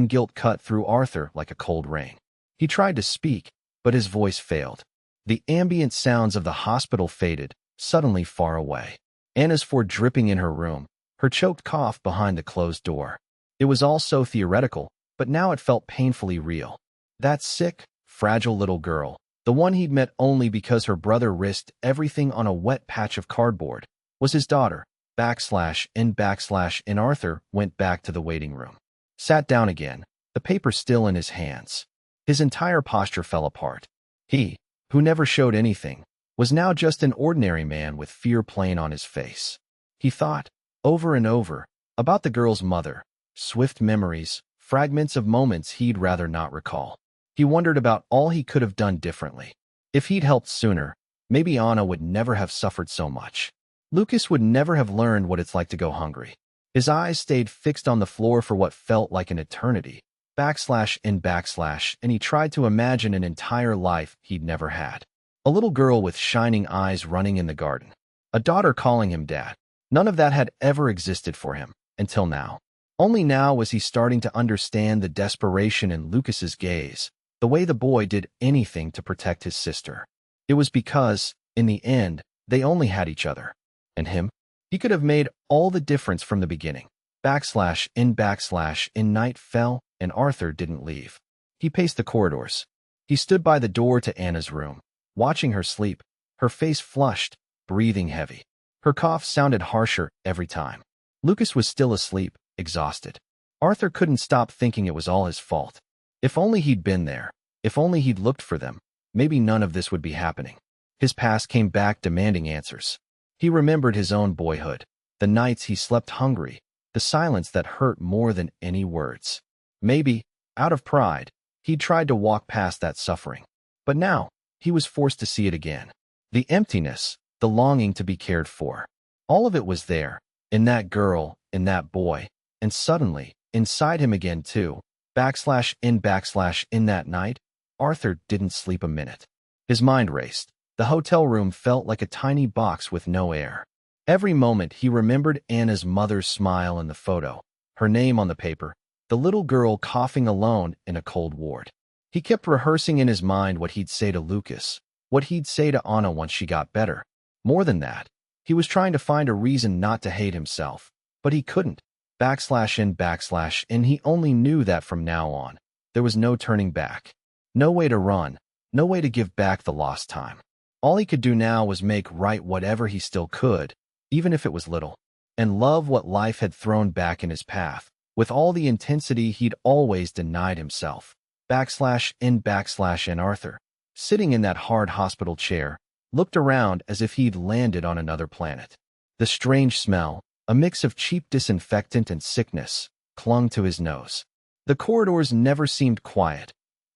guilt cut through Arthur like a cold rain. He tried to speak, but his voice failed. The ambient sounds of the hospital faded, suddenly far away. Anna's for dripping in her room, her choked cough behind the closed door. It was all so theoretical, but now it felt painfully real. That sick, fragile little girl, the one he'd met only because her brother risked everything on a wet patch of cardboard, was his daughter. And Arthur went back to the waiting room. Sat down again, the paper still in his hands. His entire posture fell apart. He, who never showed anything, was now just an ordinary man with fear plain on his face. He thought, over and over, about the girl's mother, swift memories, fragments of moments he'd rather not recall. He wondered about all he could have done differently. If he'd helped sooner, maybe Anna would never have suffered so much. Lucas would never have learned what it's like to go hungry. His eyes stayed fixed on the floor for what felt like an eternity. And he tried to imagine an entire life he'd never had. A little girl with shining eyes running in the garden. A daughter calling him dad. None of that had ever existed for him, until now. Only now was he starting to understand the desperation in Lucas's gaze, the way the boy did anything to protect his sister. It was because, in the end, They only had each other. And him? He could have made all the difference from the beginning. /in night fell, and Arthur didn't leave. He paced the corridors. He stood by the door to Anna's room, watching her sleep, her face flushed, breathing heavy. Her cough sounded harsher every time. Lucas was still asleep, exhausted. Arthur couldn't stop thinking it was all his fault. If only he'd been there, if only he'd looked for them, maybe none of this would be happening. His past came back demanding answers. He remembered his own boyhood, the nights he slept hungry, the silence that hurt more than any words. Maybe, out of pride, he'd tried to walk past that suffering. But now, he was forced to see it again. The emptiness, the longing to be cared for. All of it was there, in that girl, in that boy, and suddenly, inside him again too, /in that night, Arthur didn't sleep a minute. His mind raced. The hotel room felt like a tiny box with no air. Every moment he remembered Anna's mother's smile in the photo, her name on the paper, the little girl coughing alone in a cold ward. He kept rehearsing in his mind what he'd say to Lucas, what he'd say to Anna once she got better. More than that, he was trying to find a reason not to hate himself, but he couldn't. /in he only knew that from now on, there was no turning back. No way to run, no way to give back the lost time. All he could do now was make right whatever he still could, even if it was little, and love what life had thrown back in his path, with all the intensity he'd always denied himself. /in Arthur, sitting in that hard hospital chair, looked around as if he'd landed on another planet. The strange smell, a mix of cheap disinfectant and sickness, clung to his nose. The corridors never seemed quiet.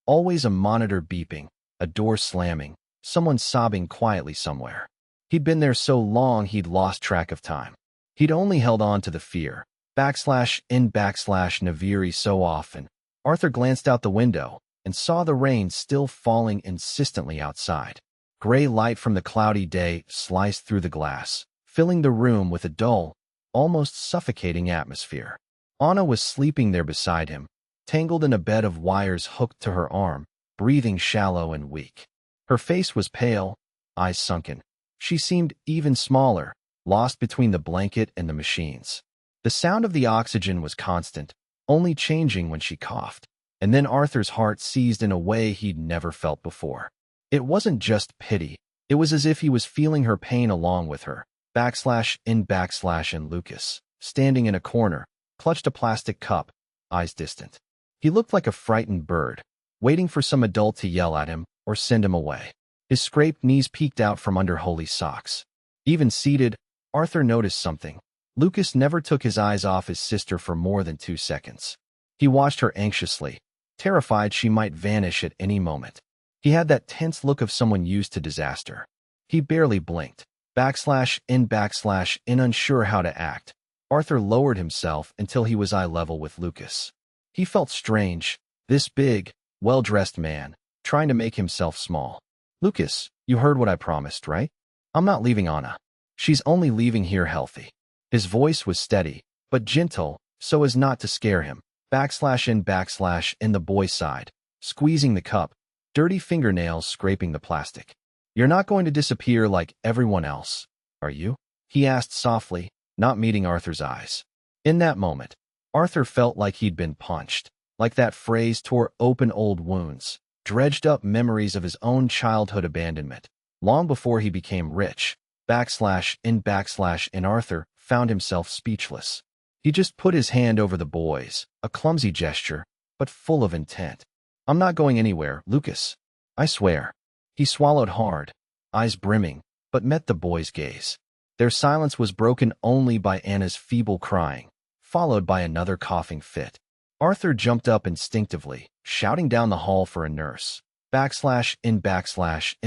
Always a monitor beeping, a door slamming, someone sobbing quietly somewhere. He'd been there so long he'd lost track of time. He'd only held on to the fear. /in Naviri so often. Arthur glanced out the window and saw the rain still falling insistently outside. Gray light from the cloudy day sliced through the glass, filling the room with a dull, almost suffocating atmosphere. Anna was sleeping there beside him, tangled in a bed of wires hooked to her arm, breathing shallow and weak. Her face was pale, eyes sunken. She seemed even smaller, lost between the blanket and the machines. The sound of the oxygen was constant, only changing when she coughed. And then Arthur's heart seized in a way he'd never felt before. It wasn't just pity. It was as if he was feeling her pain along with her. /in Lucas, standing in a corner, clutched a plastic cup, eyes distant. He looked like a frightened bird, waiting for some adult to yell at him or send him away. His scraped knees peeked out from under holey socks. Even seated, Arthur noticed something. Lucas never took his eyes off his sister for more than 2 seconds. He watched her anxiously, terrified she might vanish at any moment. He had that tense look of someone used to disaster. He barely blinked. /in unsure how to act. Arthur lowered himself until he was eye level with Lucas. He felt strange, this big, well-dressed man, trying to make himself small. Lucas, you heard what I promised, right? I'm not leaving Anna. She's only leaving here healthy. His voice was steady, but gentle, so as not to scare him. /in the boy sighed, squeezing the cup, dirty fingernails scraping the plastic. You're not going to disappear like everyone else, are you? He asked softly, not meeting Arthur's eyes. In that moment, Arthur felt like he'd been punched, like that phrase tore open old wounds, dredged up memories of his own childhood abandonment. Long before he became rich, /in Arthur found himself speechless. He just put his hand over the boy's, a clumsy gesture, but full of intent. I'm not going anywhere, Lucas. I swear. He swallowed hard, eyes brimming, but met the boy's gaze. Their silence was broken only by Anna's feeble crying, followed by another coughing fit. Arthur jumped up instinctively, shouting down the hall for a nurse. /in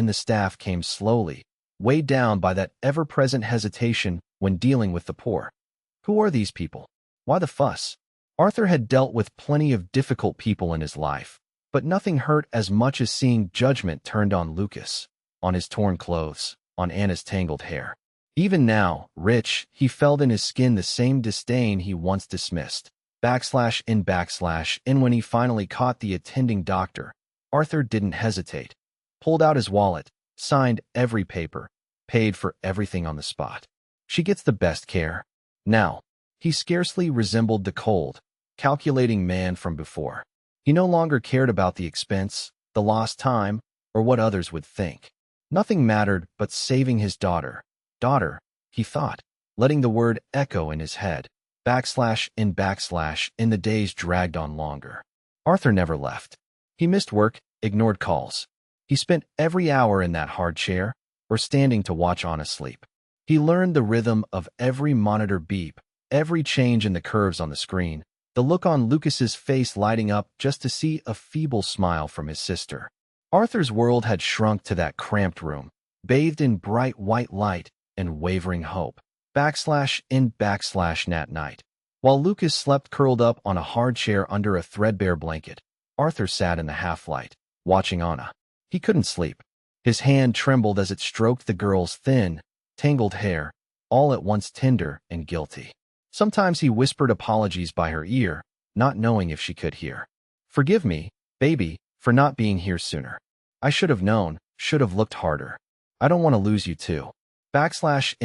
the staff came slowly, weighed down by that ever-present hesitation when dealing with the poor. Who are these people? Why the fuss? Arthur had dealt with plenty of difficult people in his life, but nothing hurt as much as seeing judgment turned on Lucas, on his torn clothes, on Anna's tangled hair. Even now, rich, he felt in his skin the same disdain he once dismissed. /in when he finally caught the attending doctor, Arthur didn't hesitate. Pulled out his wallet, signed every paper, paid for everything on the spot. She gets the best care. Now, he scarcely resembled the cold, calculating man from before. He no longer cared about the expense, the lost time, or what others would think. Nothing mattered but saving his daughter. Daughter, he thought, letting the word echo in his head. Backslash in the days dragged on longer. Arthur never left. He missed work, ignored calls. He spent every hour in that hard chair, or standing to watch Anna sleep. He learned the rhythm of every monitor beep, every change in the curves on the screen, the look on Lucas's face lighting up just to see a feeble smile from his sister. Arthur's world had shrunk to that cramped room, bathed in bright white light and wavering hope. Backslash that night. While Lucas slept curled up on a hard chair under a threadbare blanket, Arthur sat in the half-light, watching Anna. He couldn't sleep. His hand trembled as it stroked the girl's thin, tangled hair, all at once tender and guilty. Sometimes he whispered apologies by her ear, not knowing if she could hear. "Forgive me, baby, for not being here sooner. I should have known, should have looked harder. I don't want to lose you too." Backslash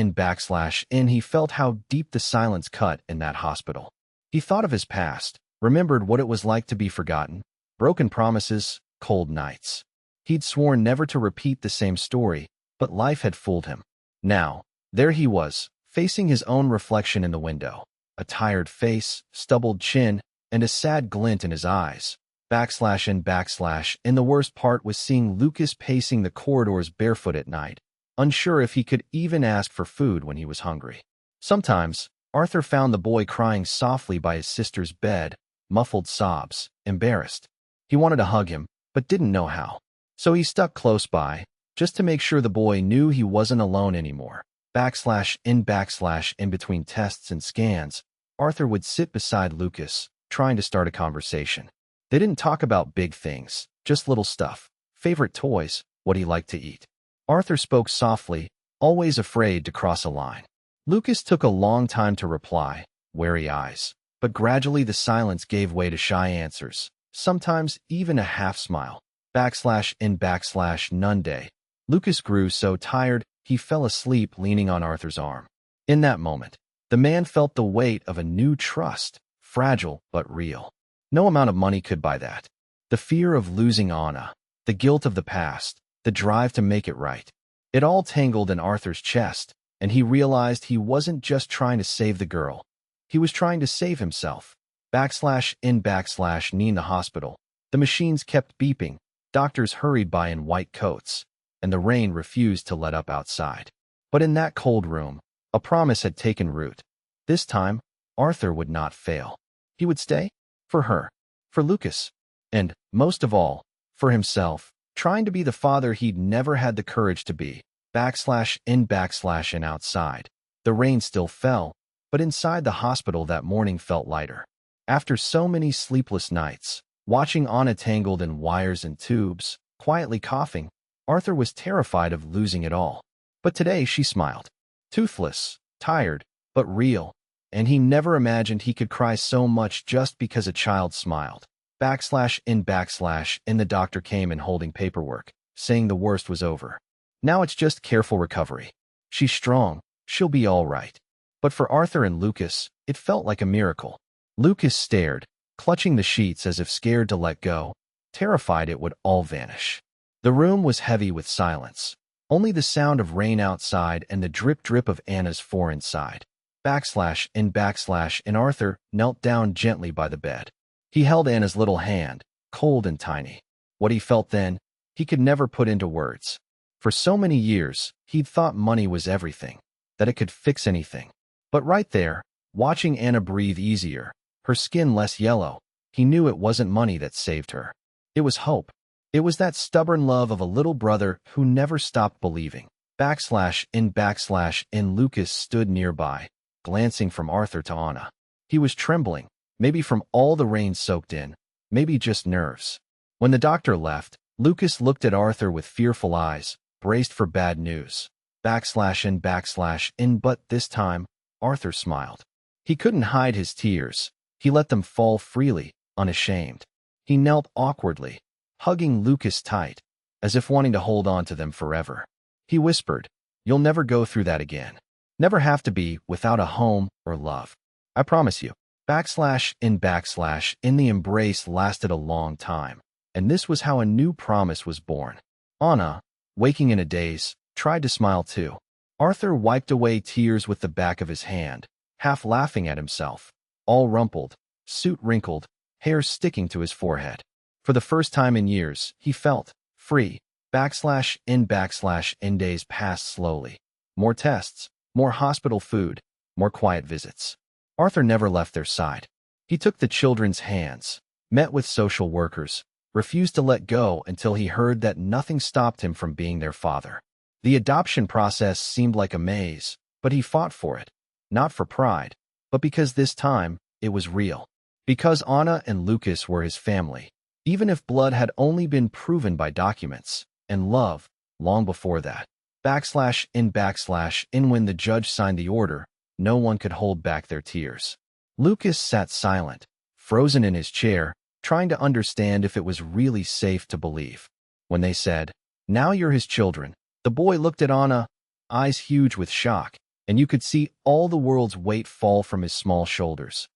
in he felt how deep the silence cut in that hospital. He thought of his past, remembered what it was like to be forgotten, broken promises, cold nights. He'd sworn never to repeat the same story, but life had fooled him. Now, there he was, facing his own reflection in the window, a tired face, stubbled chin, and a sad glint in his eyes. Backslash in the worst part was seeing Lucas pacing the corridors barefoot at night, unsure if he could even ask for food when he was hungry. Sometimes, Arthur found the boy crying softly by his sister's bed, muffled sobs, embarrassed. He wanted to hug him, but didn't know how. So he stuck close by, just to make sure the boy knew he wasn't alone anymore. Backslash in between tests and scans, Arthur would sit beside Lucas, trying to start a conversation. They didn't talk about big things, just little stuff, favorite toys, what he liked to eat. Arthur spoke softly, always afraid to cross a line. Lucas took a long time to reply, wary eyes, but gradually the silence gave way to shy answers, sometimes even a half smile. Backslash none day. Lucas grew so tired, he fell asleep leaning on Arthur's arm. In that moment, the man felt the weight of a new trust, fragile but real. No amount of money could buy that. The fear of losing Anna, the guilt of the past, the drive to make it right. It all tangled in Arthur's chest, and he realized he wasn't just trying to save the girl. He was trying to save himself. Backslash in the hospital. The machines kept beeping, doctors hurried by in white coats, and the rain refused to let up outside. But in that cold room, a promise had taken root. This time, Arthur would not fail. He would stay? For her. For Lucas. And, most of all, for himself, trying to be the father he'd never had the courage to be. Backslash in outside. The rain still fell, but inside the hospital that morning felt lighter. After so many sleepless nights, watching Anna tangled in wires and tubes, quietly coughing, Arthur was terrified of losing it all. But today she smiled. Toothless, tired, but real, and he never imagined he could cry so much just because a child smiled. Backslash in the doctor came in holding paperwork, saying the worst was over. Now it's just careful recovery. She's strong, she'll be all right. But for Arthur and Lucas, it felt like a miracle. Lucas stared, clutching the sheets as if scared to let go, terrified it would all vanish. The room was heavy with silence, only the sound of rain outside and the drip-drip of Anna's four inside. Backslash in Arthur knelt down gently by the bed. He held Anna's little hand, cold and tiny. What he felt then, he could never put into words. For so many years, he'd thought money was everything, that it could fix anything. But right there, watching Anna breathe easier, her skin less yellow, he knew it wasn't money that saved her. It was hope. It was that stubborn love of a little brother who never stopped believing. Backslash in Lucas stood nearby, glancing from Arthur to Anna. He was trembling, maybe from all the rain soaked in, maybe just nerves. When the doctor left, Lucas looked at Arthur with fearful eyes, braced for bad news. Backslash in but this time, Arthur smiled. He couldn't hide his tears. He let them fall freely, unashamed. He knelt awkwardly, hugging Lucas tight, as if wanting to hold on to them forever. He whispered, You'll never go through that again. Never have to be without a home or love. I promise you. In the embrace lasted a long time, and this was how a new promise was born. Anna, waking in a daze, tried to smile too. Arthur wiped away tears with the back of his hand, half laughing at himself. All rumpled, suit wrinkled, hair sticking to his forehead. For the first time in years, he felt free. In days passed slowly. More tests, more hospital food, more quiet visits. Arthur never left their side. He took the children's hands, met with social workers, refused to let go until he heard that nothing stopped him from being their father. The adoption process seemed like a maze, but he fought for it, not for pride, but because this time, it was real. Because Anna and Lucas were his family, even if blood had only been proven by documents, and love, long before that. When the judge signed the order, no one could hold back their tears. Lucas sat silent, frozen in his chair, trying to understand if it was really safe to believe. When they said, "Now you're his children," the boy looked at Anna, eyes huge with shock, and you could see all the world's weight fall from his small shoulders.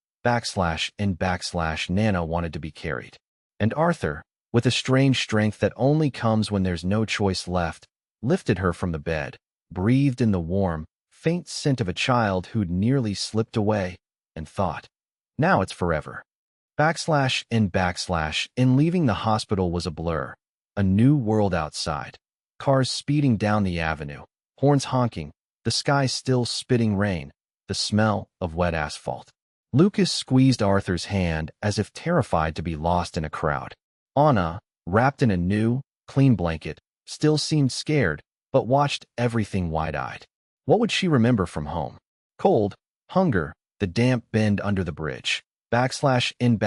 Nana wanted to be carried. And Arthur, with a strange strength that only comes when there's no choice left, lifted her from the bed, breathed in the warm, faint scent of a child who'd nearly slipped away, and thought, now it's forever. In leaving the hospital was a blur, a new world outside. Cars speeding down the avenue, horns honking, the sky still spitting rain, the smell of wet asphalt. Lucas squeezed Arthur's hand as if terrified to be lost in a crowd. Anna, wrapped in a new, clean blanket, still seemed scared, but watched everything wide-eyed. What would she remember from home? Cold, hunger, the damp bend under the bridge. In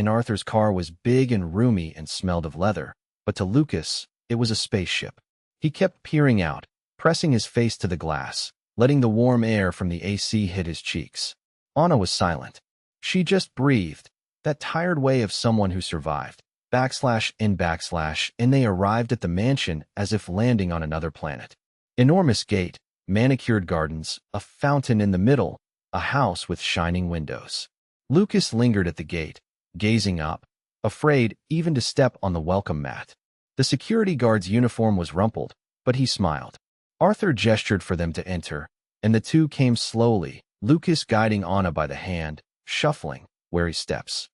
Arthur's car was big and roomy and smelled of leather, but to Lucas, it was a spaceship. He kept peering out, pressing his face to the glass, letting the warm air from the AC hit his cheeks. Anna was silent. She just breathed, that tired way of someone who survived. In they arrived at the mansion as if landing on another planet. Enormous gate, manicured gardens, a fountain in the middle, a house with shining windows. Lucas lingered at the gate, gazing up, afraid even to step on the welcome mat. The security guard's uniform was rumpled, but he smiled. Arthur gestured for them to enter, and the two came slowly, Lucas guiding Anna by the hand, shuffling, wary steps.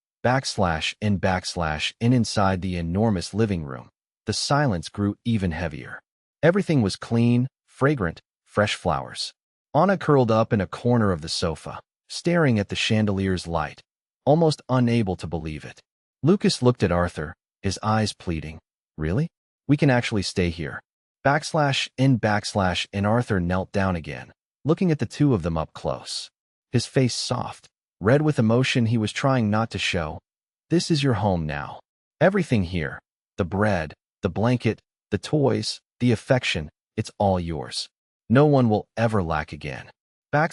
Inside the enormous living room, the silence grew even heavier. Everything was clean, fragrant, fresh flowers. Anna curled up in a corner of the sofa, staring at the chandelier's light, almost unable to believe it. Lucas looked at Arthur, his eyes pleading, "Really? We can actually stay here." And Arthur knelt down again, looking at the two of them up close. His face soft, red with emotion he was trying not to show. "This is your home now. Everything here, the bread, the blanket, the toys, the affection, it's all yours. No one will ever lack again." At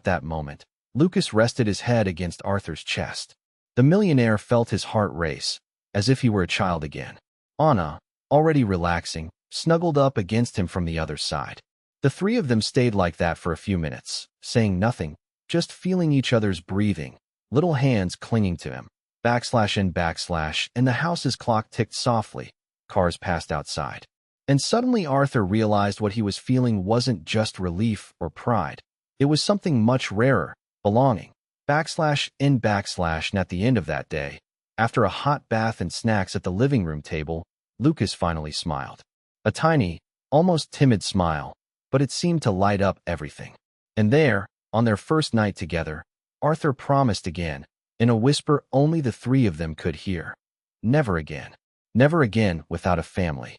that moment, Lucas rested his head against Arthur's chest. The millionaire felt his heart race, as if he were a child again. Anna, already relaxing, snuggled up against him from the other side. The three of them stayed like that for a few minutes, saying nothing, just feeling each other's breathing, little hands clinging to him. And the house's clock ticked softly. Cars passed outside. And suddenly Arthur realized what he was feeling wasn't just relief or pride. It was something much rarer, belonging. At the end of that day, after a hot bath and snacks at the living room table, Lucas finally smiled. A tiny, almost timid smile, but it seemed to light up everything. And there, on their first night together, Arthur promised again, in a whisper only the three of them could hear. Never again. Never again without a family.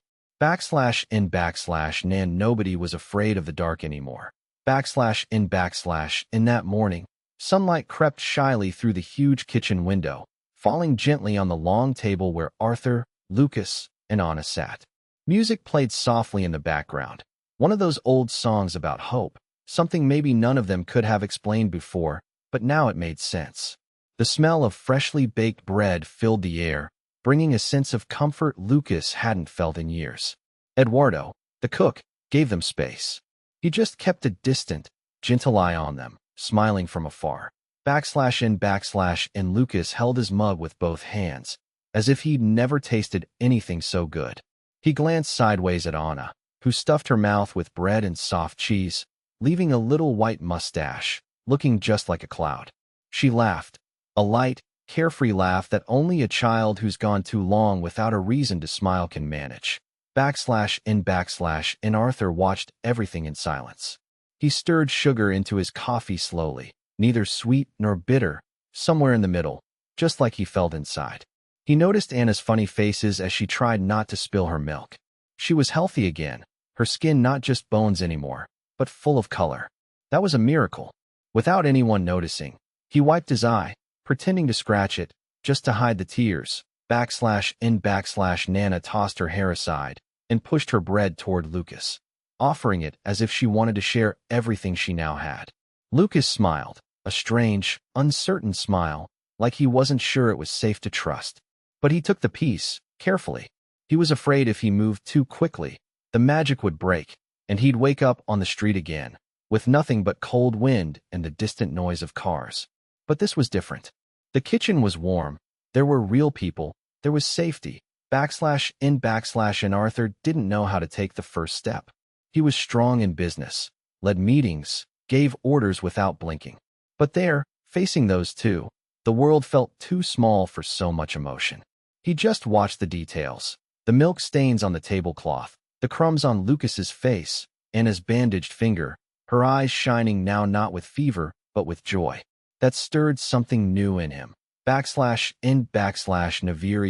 Nobody was afraid of the dark anymore. In that morning, sunlight crept shyly through the huge kitchen window, falling gently on the long table where Arthur, Lucas, and Anna sat. Music played softly in the background, one of those old songs about hope, something maybe none of them could have explained before, but now it made sense. The smell of freshly baked bread filled the air, bringing a sense of comfort Lucas hadn't felt in years. Eduardo, the cook, gave them space. He just kept a distant, gentle eye on them, smiling from afar. /n/n Lucas held his mug with both hands, as if he'd never tasted anything so good. He glanced sideways at Anna, who stuffed her mouth with bread and soft cheese, leaving a little white mustache, looking just like a cloud. She laughed, a light, carefree laugh that only a child who's gone too long without a reason to smile can manage. /n/n Arthur watched everything in silence. He stirred sugar into his coffee slowly, neither sweet nor bitter, somewhere in the middle, just like he felt inside. He noticed Anna's funny faces as she tried not to spill her milk. She was healthy again, her skin not just bones anymore, but full of color. That was a miracle. Without anyone noticing, he wiped his eye, pretending to scratch it, just to hide the tears. /n/Nana tossed her hair aside and pushed her bread toward Lucas, offering it as if she wanted to share everything she now had. Lucas smiled, a strange, uncertain smile, like he wasn't sure it was safe to trust. But he took the piece, carefully. He was afraid if he moved too quickly, the magic would break, and he'd wake up on the street again, with nothing but cold wind and the distant noise of cars. But this was different. The kitchen was warm, there were real people, there was safety. /n/n Arthur didn't know how to take the first step. He was strong in business, led meetings, gave orders without blinking. But there, facing those two, the world felt too small for so much emotion. He just watched the details, the milk stains on the tablecloth, the crumbs on Lucas's face, Anna's bandaged finger, her eyes shining now not with fever, but with joy. That stirred something new in him. /n/Naviri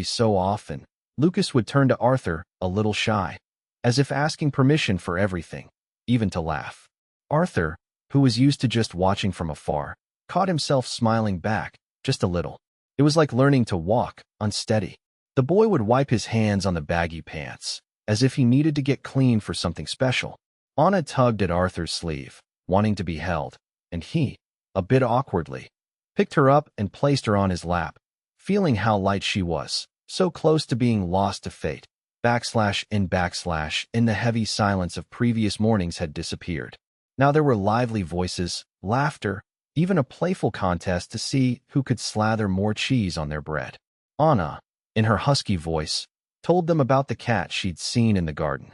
so often, Lucas would turn to Arthur, a little shy, as if asking permission for everything, even to laugh. Arthur, who was used to just watching from afar, caught himself smiling back, just a little. It was like learning to walk, unsteady. The boy would wipe his hands on the baggy pants, as if he needed to get clean for something special. Anna tugged at Arthur's sleeve, wanting to be held, and he, a bit awkwardly, picked her up and placed her on his lap, feeling how light she was, so close to being lost to fate. /n/n the heavy silence of previous mornings had disappeared. Now there were lively voices, laughter, even a playful contest to see who could slather more cheese on their bread. Anna, in her husky voice, told them about the cat she'd seen in the garden.